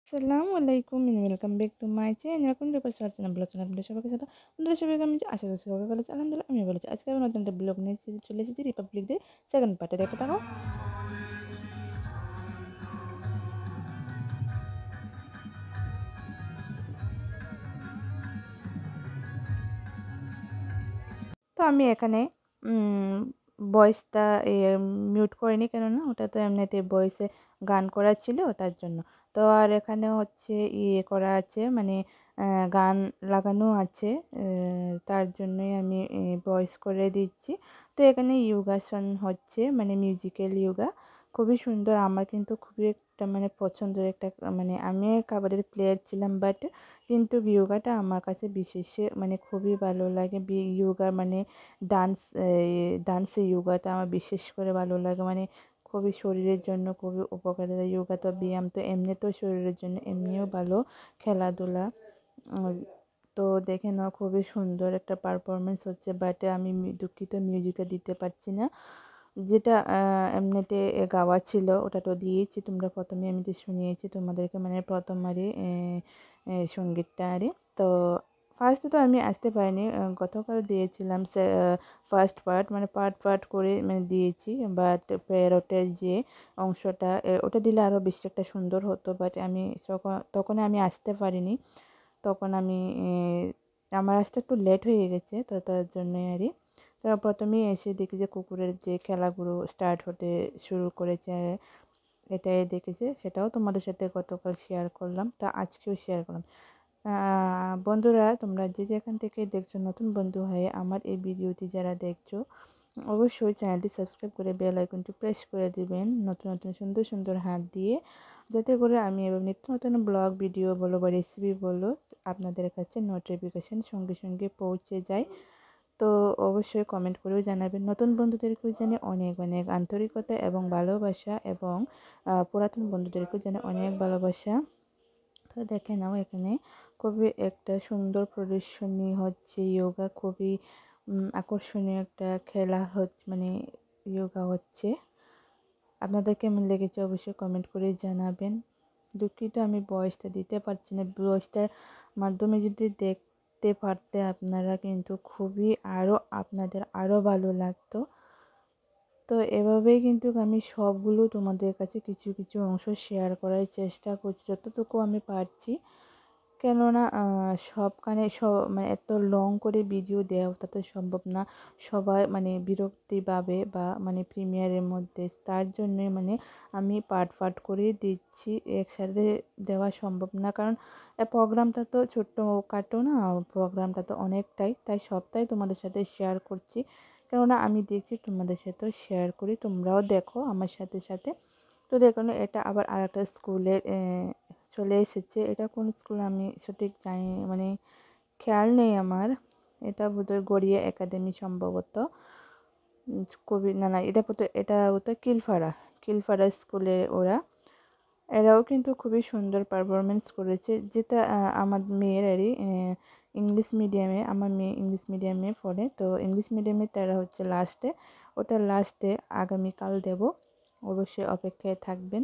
আসসালামু আলাইকুম and welcome back to my channel. এখন যে পাশে আসছেন ব্লগ চ্যানেল আপনাদের সবাইকে সাথে আপনাদের সবাই কেমন আছে? আশা করছি সবাই ভালো আছে। আলহামদুলিল্লাহ আমি ভালো আছি। আজকে আমি নতুন একটা ব্লগ নিয়ে চলে এসেছি রিপাবলিক ডে সেকেন্ড পার্টে। দেখতে থাকো। তো আমি এখানে ভয়েসটা মিউট করিনি, কেননা ওটা তো এমনিতে ভয়েসে গান করা ছিল তার জন্য। তো আর এখানে হচ্ছে ইয়ে করা আছে, মানে গান লাগানো আছে, তার জন্যই আমি ভয়েস করে দিচ্ছি। তো এখানে ইয়োগাসন হচ্ছে, মানে মিউজিক্যাল ইয়োগা, খুবই সুন্দর। আমার কিন্তু খুবই একটা মানে পছন্দের একটা, মানে আমি কাবাডের প্লেয়ার ছিলাম, বাট কিন্তু ইয়োগাটা আমার কাছে বিশেষ মানে খুবই ভালো লাগে। ইয়োগার মানে ডান্স, ডান্সে ইয়োগাটা আমার বিশেষ করে ভালো লাগে, মানে খুবই শরীরের জন্য খুবই উপকারিতা। ইয়োগা তো ব্যায়াম তো এমনিতেও শরীরের জন্য এমনিও ভালো, খেলাধুলা। তো দেখে নাও খুবই সুন্দর একটা পারফরমেন্স হচ্ছে, বাট আমি দুঃখিত মিউজিকটা দিতে পারছি না। যেটা এমনিতে গাওয়া ছিল ওটা তো দিয়েছি, তোমরা প্রথমে আমি যে শুনিয়েছি তোমাদেরকে, মানে প্রথমবারই সঙ্গীতটা আরে। তো ফার্স্টে তো আমি আসতে পারিনি, গতকাল দিয়েছিলাম ফার্স্ট পার্ট, মানে পার্ট পার্ট করে মানে দিয়েছি। বাট প্যারটের যে অংশটা, ওটা দিলে আরও বেশি একটা সুন্দর হতো, বাট আমি তখন আমি আসতে পারিনি। তখন আমি আমার আসতে একটু লেট হয়ে গেছে, তো তার জন্যই আরই। তো প্রথমেই এসে দেখি যে কুকুরের যে খেলাগুলো স্টার্ট হতে শুরু করেছে, এটাই দেখেছে, সেটাও তোমাদের সাথে গতকাল শেয়ার করলাম, তা আজকেও শেয়ার করলাম। বন্ধুরা, তোমরা যে যেখান থেকে দেখছো, নতুন বন্ধু হয়ে আমার এই ভিডিওটি যারা দেখছো, অবশ্যই চ্যানেলটি সাবস্ক্রাইব করে বেল আইকনটি প্রেস করে দিবেন, নতুন নতুন সুন্দর সুন্দর হাত দিয়ে, যাতে করে আমি এবং নিত্য নতুন ব্লগ ভিডিও বলো বা রেসিপি বলো আপনাদের কাছে নোটিফিকেশান সঙ্গে সঙ্গে পৌঁছে যায়। তো অবশ্যই কমেন্ট করেও জানাবেন। নতুন বন্ধুদেরকেও জানে অনেক অনেক আন্তরিকতা এবং ভালোবাসা, এবং পুরাতন বন্ধুদেরকেও জানে অনেক ভালোবাসা। তো দেখে নাও এখানে খুবই একটা সুন্দর প্রদর্শনী হচ্ছে, যোগা খুবই আকর্ষণীয় একটা খেলা হচ্ছে, মানে যোগা হচ্ছে। আপনাদের কেমন লেগেছে অবশ্যই কমেন্ট করে জানাবেন। দুঃখিত আমি ভয়েসটা দিতে পারছি না, ভয়েসটার মাধ্যমে যদি দেখতে পারতে আপনারা, কিন্তু খুবই আপনাদের আরও ভালো লাগতো। তো এভাবেই কিন্তু আমি সবগুলো তোমাদের কাছে কিছু কিছু অংশ শেয়ার করার চেষ্টা করছি যতটুকু আমি পারছি, কেননা সবখানে মানে এত লং করে ভিডিও দেওয়াটা তো সম্ভব না। সবাই মানে বিরক্তি পাবে বা মানে প্রিমিয়ারের মধ্যে, তার জন্যই মানে আমি পার্ট পার্ট করে দিচ্ছি, একসাথে দেওয়া সম্ভব না। কারণ প্রোগ্রামটা তো ছোট্ট কাটো না, প্রোগ্রামটা তো অনেকটাই, তাই সবটাই তোমাদের সাথে শেয়ার করছি, কেননা আমি দেখছি তোমাদের সাথেও শেয়ার করি, তোমরাও দেখো আমার সাথে সাথে। তো দেখুন, এটা আবার আরেকটা স্কুলে চলে এসেছে। এটা কোন স্কুল আমি সঠিক জানি, মানে খেয়াল নেই আমার। এটা বোধহয় গড়িয়া একাডেমি সম্ভবত। কবি না না, এটা বোধহয় কিলফাড়া স্কুলে ওরা। এরাও কিন্তু খুবই সুন্দর পারফরমেন্স করেছে, যেটা আমার মেয়েরারই ইংলিশ মিডিয়ামে, আমার মেয়ে ইংলিশ মিডিয়ামে পড়ে, তো ইংলিশ মিডিয়ামে তারা হচ্ছে লাস্টে, ওটা লাস্টে আগামীকাল দেব, অবশ্যই অপেক্ষায় থাকবেন।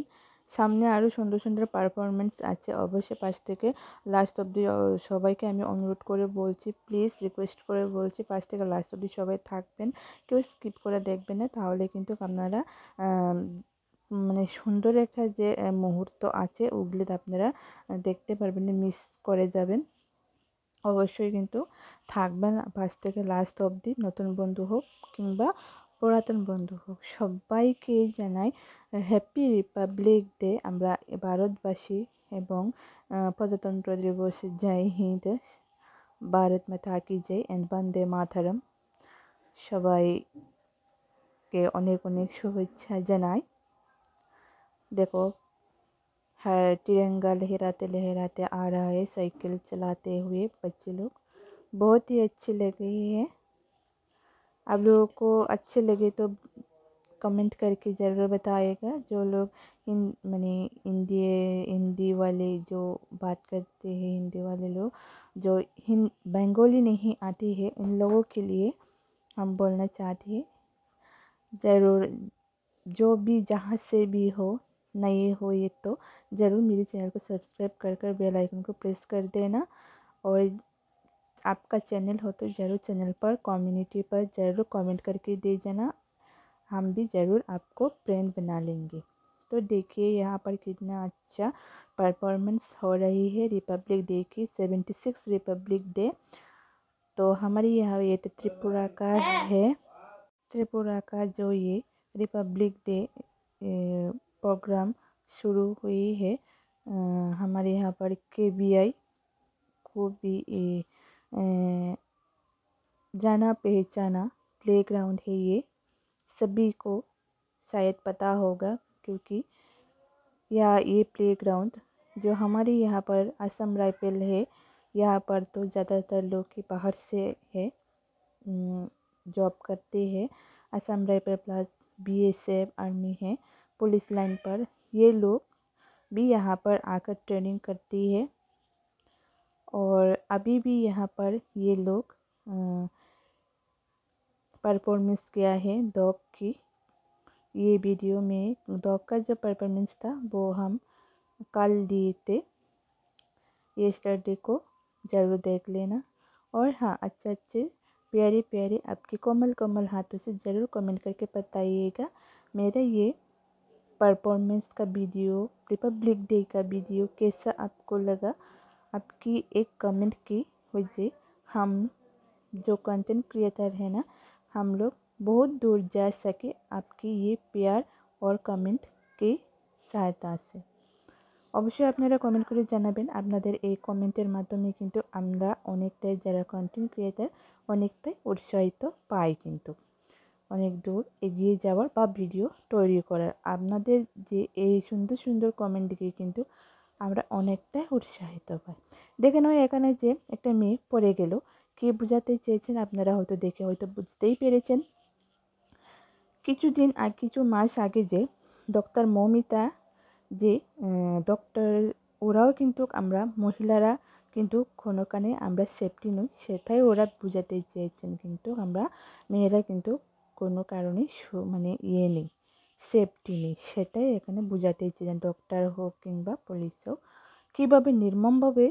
সামনে আরও সুন্দর সুন্দর পারফরমেন্স আছে, অবশ্যই পাশ থেকে লাস্ট অবধি সবাইকে আমি অনুরোধ করে বলছি, প্লিজ রিকোয়েস্ট করে বলছি, পাশ থেকে লাস্ট অবধি সবাই থাকবেন, কেউ স্কিপ করে দেখবেন না, তাহলে কিন্তু আপনারা মানে সুন্দর একটা যে মুহূর্ত আছে ওগুলি আপনারা দেখতে পারবেন না, মিস করে যাবেন। অবশ্যই কিন্তু থাকবেন ফার্স্ট থেকে লাস্ট অবধি, নতুন বন্ধু হোক কিংবা পুরাতন বন্ধু হোক, সবাইকে জানাই হ্যাপি রিপাবলিক ডে। আমরা ভারতবাসী, এবং প্রজাতন্ত্র দিবস, জয় হিন্দ, ভারত মাতা কি জয় এন্ড বন্দে মাতরম। সবাইকে অনেক অনেক শুভেচ্ছা জানাই। देखो, है तिरंगा लहराते लहराते आ रहा है, साइकिल चलाते हुए बच्चे लोग, बहुत ही अच्छे लग रही है। आप लोगों को अच्छे लगे तो कमेंट करके ज़रूर बताइएगा। जो लोग माने हिंदी वाले जो बात करते हैं, हिंदी वाले लोग जो बंगाली नहीं आती है, उन लोगों के लिए हम बोलना चाहते हैं, ज़रूर जो भी जहाँ से भी हो, नए हो ये तो ज़रूर मेरे चैनल को सब्सक्राइब कर कर बेल आइकन को प्रेस कर देना। और आपका चैनल हो तो ज़रूर चैनल पर कम्युनिटी पर ज़रूर कमेंट करके दे जाना, हम भी ज़रूर आपको फ्रेंड बना लेंगे। तो देखिए यहाँ पर कितना अच्छा परफॉर्मेंस हो रही है रिपब्लिक डे की, 76 रिपब्लिक डे। तो हमारे यहाँ ये तो त्रिपुरा का है, त्रिपुरा का जो ये रिपब्लिक डे प्रोग्राम शुरू हुई है। हमारे यहाँ पर KBI को भी जाना पहचाना प्लेग्राउंड है ये, सभी को शायद पता होगा, क्योंकि ये प्लेग्राउंड जो हमारे यहाँ पर असम राइफल है, यहाँ पर तो ज़्यादातर लोग के बाहर से है, जॉब करते हैं। Assam rifle plus BSF army है, पुलिस लाइन पर ये लोग भी यहाँ पर आकर ट्रेनिंग करती है। और अभी भी यहाँ पर ये लोग परफॉर्मेंस किया है डॉग की। ये वीडियो में डॉग का जो परफॉर्मेंस था वो हम कल दिए थे, येस्टरडे को, ज़रूर देख लेना। और हाँ, अच्छे प्यारे प्यारे आपके कोमल कोमल हाथों से ज़रूर कमेंट करके बताइएगा मेरा ये परफॉर्मेंस का वीडियो, रिपब्लिक डे का वीडियो कैसा आपको लगा। आपकी एक कमेंट की वजह हम जो कंटेंट क्रिएटर है ना, हम लोग बहुत दूर जा सके आपकी ये प्यार और कमेंट की सहायता से। অবশ্যই আপনারা কমেন্ট করে জানাবেন, আপনাদের এই কমেন্টের মাধ্যমে কিন্তু আমরা অনেকটাই যারা কন্টেন্ট ক্রিয়েটার অনেকটাই উৎসাহিত পাই, কিন্তু অনেক দূর এগিয়ে যাওয়ার বা ভিডিও তৈরি করার। আপনাদের যে এই সুন্দর সুন্দর কমেন্ট দিকে কিন্তু আমরা অনেকটাই উৎসাহিত পাই। দেখে নয় এখানে যে একটা মেয়ে পড়ে গেল, কে বোঝাতে চেয়েছেন আপনারা হয়তো দেখে হয়তো বুঝতেই পেরেছেন। কিছু মাস আগে যে ডক্টর মৌমিতা যে ডক্টর, ওরাও কিন্তু আমরা মহিলারা কিন্তু কোনোখানে আমরা সেফটি নই, সেটাই ওরা বোঝাতে চেয়েছেন। কিন্তু আমরা মেয়েরা কিন্তু কোনো কারণে মানে নেই, সেফটি নেই, সেটাই এখানে বোঝাতে চেয়েছেন। ডক্টর হোক কিংবা পুলিশ হোক, কীভাবে নির্মমভাবে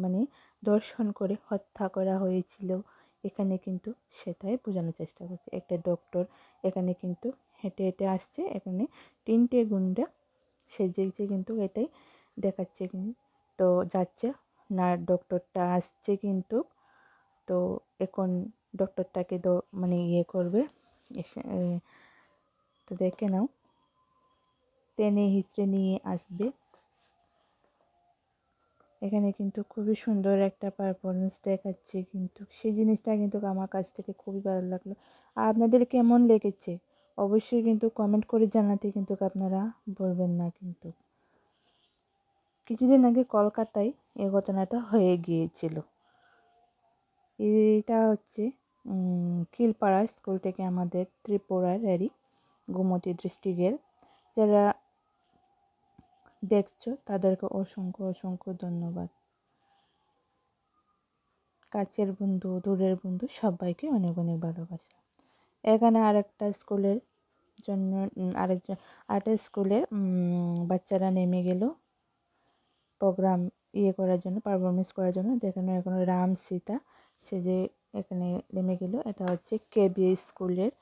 মানে দর্শন করে হত্যা করা হয়েছিল এখানে কিন্তু সেটাই বোঝানোর চেষ্টা করছে। একটা ডক্টর এখানে কিন্তু হেঁটে হেঁটে আসছে, এখানে 3টে গুন্ডা সেজেছে কিন্তু এটাই দেখাচ্ছে। তো যাচ্ছে না, ডক্টরটা আসছে কিন্তু। তো এখন ডক্টরটাকে মানে করবে, তো দেখে নাও, টেনে হিচড়ে নিয়ে আসবে। এখানে কিন্তু খুবই সুন্দর একটা পারফরমেন্স দেখাচ্ছে, কিন্তু সেই জিনিসটা কিন্তু আমার কাছ থেকে খুবই ভালো লাগলো। আর আপনাদের কেমন লেগেছে অবশ্যই কিন্তু কমেন্ট করে জানাতে কিন্তু আপনারা বলবেন না। কিন্তু কিছুদিন আগে কলকাতায় এই ঘটনাটা হয়ে গিয়েছিল। এটা হচ্ছে খিলপাড়া স্কুল থেকে আমাদের ত্রিপুরারই গোমতী ডিস্ট্রিক্টের। যারা দেখছো তাদেরকে অসংখ্য অসংখ্য ধন্যবাদ। কাছের বন্ধু, দূরের বন্ধু, সবাইকে অনেক অনেক ভালোবাসা। এখানে আরেকটা স্কুলের জন্য আরেকটা স্কুলের বাচ্চারা নেমে গেল প্রোগ্রাম করার জন্য, পারফরমেন্স করার জন্য। দেখানো এখন রাম সীতা সেজে এখানে নেমে গেল। এটা হচ্ছে KBI স্কুলের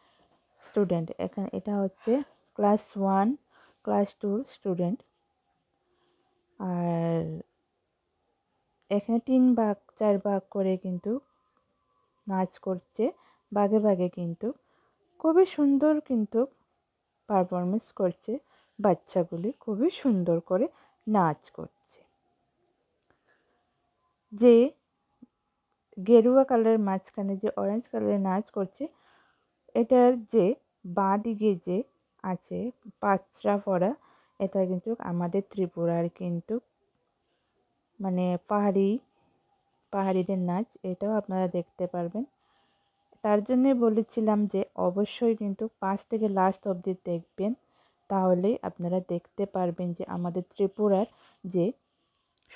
স্টুডেন্ট। এটা হচ্ছে ক্লাস 1 ক্লাস 2 স্টুডেন্ট। আর এখানে 3 ভাগ 4 ভাগ করে কিন্তু নাচ করছে, ভাগে ভাগে কিন্তু খুবই সুন্দর কিন্তু পারফরমেন্স করছে। বাচ্চাগুলি খুবই সুন্দর করে নাচ করছে। যে গেরুয়া কালারের মাঝখানে যে অরেঞ্জ কালারের নাচ করছে, এটার যে বাঁ দিকে যে আছে পাঁচরা পরা, এটা কিন্তু আমাদের ত্রিপুরার কিন্তু মানে পাহাড়িদের নাচ। এটাও আপনারা দেখতে পারবেন। তার জন্যে বলেছিলাম যে অবশ্যই কিন্তু 5 থেকে লাস্ট অবধি দেখবেন, তাহলে আপনারা দেখতে পারবেন যে আমাদের ত্রিপুরার যে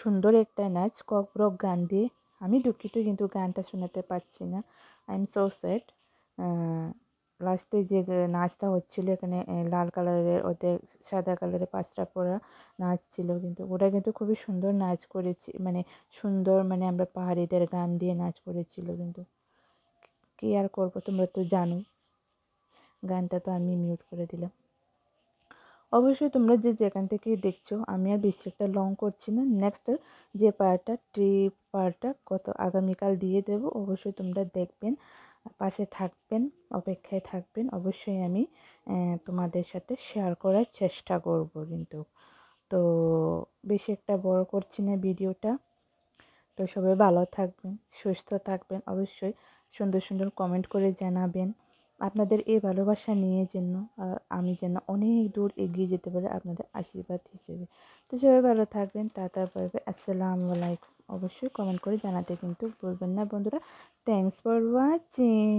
সুন্দর একটা নাচ। ককরক গান দিয়ে, আমি দুঃখিত কিন্তু গানটা শোনাতে পারছি না, আই এম সো স্যাড। লাস্টে যে নাচটা হচ্ছিল এখানে লাল কালারের ওতে সাদা কালারের পাঁচটা পরা নাচ ছিল, কিন্তু ওটা কিন্তু খুবই সুন্দর নাচ করেছি, মানে সুন্দর, মানে আমরা পাহাড়িদের গান দিয়ে নাচ করেছিল। কিন্তু কী আর করবো, তোমরা তো জানো। গানটা তো আমি মিউট করে দিলাম। অবশ্যই তোমরা যে যেখান থেকে দেখছো, আমি আর বেশি একটা লং করছি না। নেক্সট যে পার্টটা, ট্রিপ পার্টটা আগামীকাল দিয়ে দেব। অবশ্যই তোমরা দেখবেন, পাশে থাকবেন, অপেক্ষায় থাকবেন। অবশ্যই আমি তোমাদের সাথে শেয়ার করার চেষ্টা করব। কিন্তু তো বেশি একটা বড় করছি না ভিডিওটা। তো সবাই ভালো থাকবেন, সুস্থ থাকবেন। অবশ্যই সুন্দর সুন্দর কমেন্ট করে জানাবেন। আপনাদের এই ভালোবাসা নিয়ে যেন আমি যেন অনেক দূর এগিয়ে যেতে পারি আপনাদের আশীর্বাদ হিসেবে। তো সবাই ভালো থাকবেন। টাটা, বাই বাই, আসসালামু আলাইকুম। অবশ্যই কমেন্ট করে জানাতে কিন্তু ভুলবেন না বন্ধুরা। Thanks for watching.